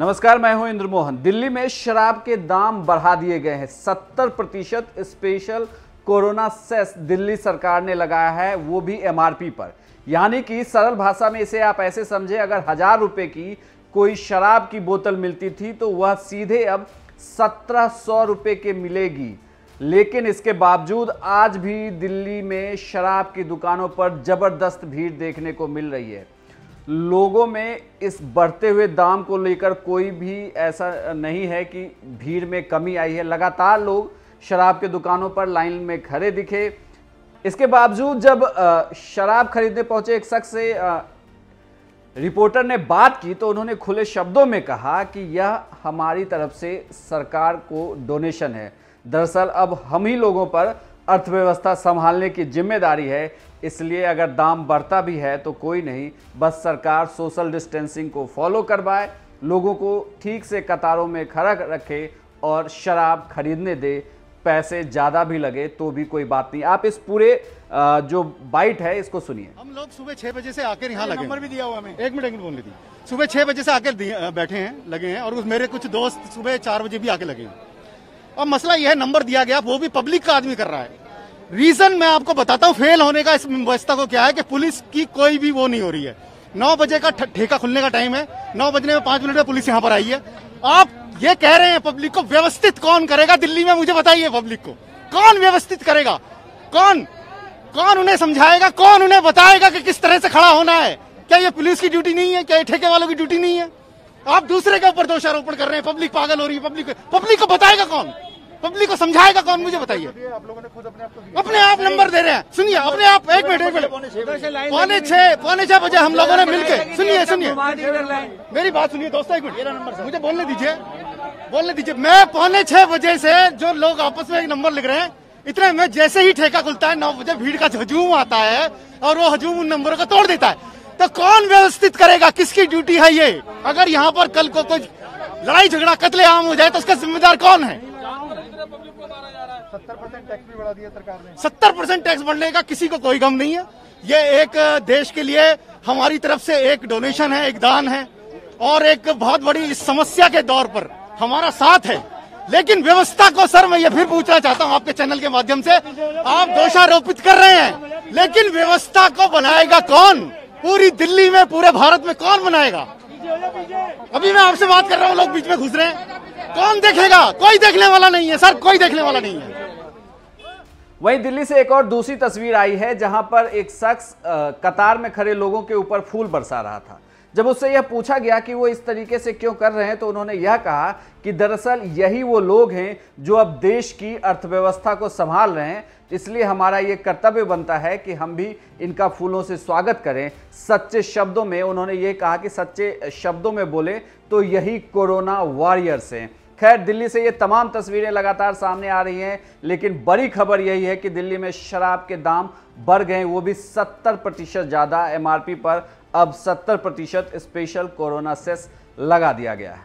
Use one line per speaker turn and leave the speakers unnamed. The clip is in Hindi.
नमस्कार, मैं हूं इंद्र मोहन। दिल्ली में शराब के दाम बढ़ा दिए गए हैं। 70% स्पेशल कोरोना सेस दिल्ली सरकार ने लगाया है, वो भी एमआरपी पर। यानी कि सरल भाषा में इसे आप ऐसे समझे, अगर 1000 रुपए की कोई शराब की बोतल मिलती थी तो वह सीधे अब 1700 रुपए के मिलेगी। लेकिन इसके बावजूद आज भी दिल्ली में शराब की दुकानों पर जबरदस्त भीड़ देखने को मिल रही है। लोगों में इस बढ़ते हुए दाम को लेकर कोई भी ऐसा नहीं है कि भीड़ में कमी आई है। लगातार लोग शराब के दुकानों पर लाइन में खड़े दिखे। इसके बावजूद जब शराब खरीदने पहुंचे एक शख्स से रिपोर्टर ने बात की तो उन्होंने खुले शब्दों में कहा कि यह हमारी तरफ से सरकार को डोनेशन है। दरअसल अब हम ही लोगों पर अर्थव्यवस्था संभालने की जिम्मेदारी है, इसलिए अगर दाम बढ़ता भी है तो कोई नहीं, बस सरकार सोशल डिस्टेंसिंग को फॉलो करवाए, लोगों को ठीक से कतारों में खड़ा रखे और शराब खरीदने दे। पैसे ज़्यादा भी लगे तो भी कोई बात नहीं। आप इस पूरे जो बाइट है इसको सुनिए।
हम लोग सुबह 6 बजे से आकर यहाँ लगे, नंबर भी दिया हुआ हमें। एक मिनट बोल ली। सुबह 6 बजे से आकर बैठे हैं, लगे हैं, और मेरे कुछ दोस्त सुबह 4 बजे भी आके लगे हैं। अब मसला यह है, नंबर दिया गया, वो भी पब्लिक का आदमी कर रहा है। रीजन मैं आपको बताता हूँ फेल होने का इस व्यवस्था को क्या है कि पुलिस की कोई भी वो नहीं हो रही है। 9 बजे का ठेका खुलने का टाइम है, 9 बजने में 5 मिनट में पुलिस यहाँ पर आई है। आप ये कह रहे हैं पब्लिक को व्यवस्थित कौन करेगा दिल्ली में? मुझे बताइए, पब्लिक को कौन व्यवस्थित करेगा? कौन उन्हें समझाएगा? कौन उन्हें बताएगा कि किस तरह से खड़ा होना है? क्या ये पुलिस की ड्यूटी नहीं है? क्या ये ठेके वालों की ड्यूटी नहीं है? आप दूसरे के ऊपर दोषारोपण कर रहे हैं। पब्लिक पागल हो रही है। पब्लिक को बताएगा कौन? पब्लिक को समझाएगा कौन? मुझे बताइए। आप लोगों ने खुद अपने आप नंबर दे रहे हैं। सुनिए, अपने आप। एक मिनट पौने 6 बजे हम लोगों ने मिलकर, सुनिए मेरी बात सुनिए दोस्तों, एक मिनट मुझे बोलने दीजिए। मैं पौने 6 बजे से जो लोग आपस में एक नंबर लिख रहे हैं, इतने में जैसे ही ठेका खुलता है 9 बजे भीड़ का हजूम आता है और वो हजूम उन नंबरों को तोड़ देता है। तो कौन व्यवस्थित करेगा? किसकी ड्यूटी है ये? अगर यहाँ पर कल को कोई लड़ाई झगड़ा कत्लेआम हो जाए तो उसका जिम्मेदार कौन है? 70% टैक्स भी बढ़ा दिया सरकार ने। 70% टैक्स बढ़ने का किसी को कोई गम नहीं है। ये एक देश के लिए हमारी तरफ से एक डोनेशन है, एक दान है, और एक बहुत बड़ी इस समस्या के दौर पर हमारा साथ है। लेकिन व्यवस्था को, सर मैं ये फिर पूछना चाहता हूँ आपके चैनल के माध्यम से, आप दोषारोपित कर रहे हैं, लेकिन व्यवस्था को बनाएगा कौन? पूरी दिल्ली में, पूरे भारत में कौन बनाएगा? अभी मैं आपसे बात कर रहा हूँ, लोग बीच में घुस रहे हैं। कौन देखेगा? कोई देखने वाला नहीं है सर, कोई देखने वाला नहीं है।
वहीं दिल्ली से एक और दूसरी तस्वीर आई है जहां पर एक शख्स कतार में खड़े लोगों के ऊपर फूल बरसा रहा था। जब उससे यह पूछा गया कि वो इस तरीके से क्यों कर रहे हैं तो उन्होंने यह कहा कि दरअसल यही वो लोग हैं जो अब देश की अर्थव्यवस्था को संभाल रहे हैं, इसलिए हमारा ये कर्तव्य बनता है कि हम भी इनका फूलों से स्वागत करें। सच्चे शब्दों में उन्होंने ये कहा कि सच्चे शब्दों में बोले तो यही कोरोना वॉरियर्स हैं। खैर, दिल्ली से ये तमाम तस्वीरें लगातार सामने आ रही हैं, लेकिन बड़ी खबर यही है कि दिल्ली में शराब के दाम बढ़ गए, वो भी 70% ज़्यादा। एमआरपी पर अब 70% स्पेशल कोरोना सेस लगा दिया गया है।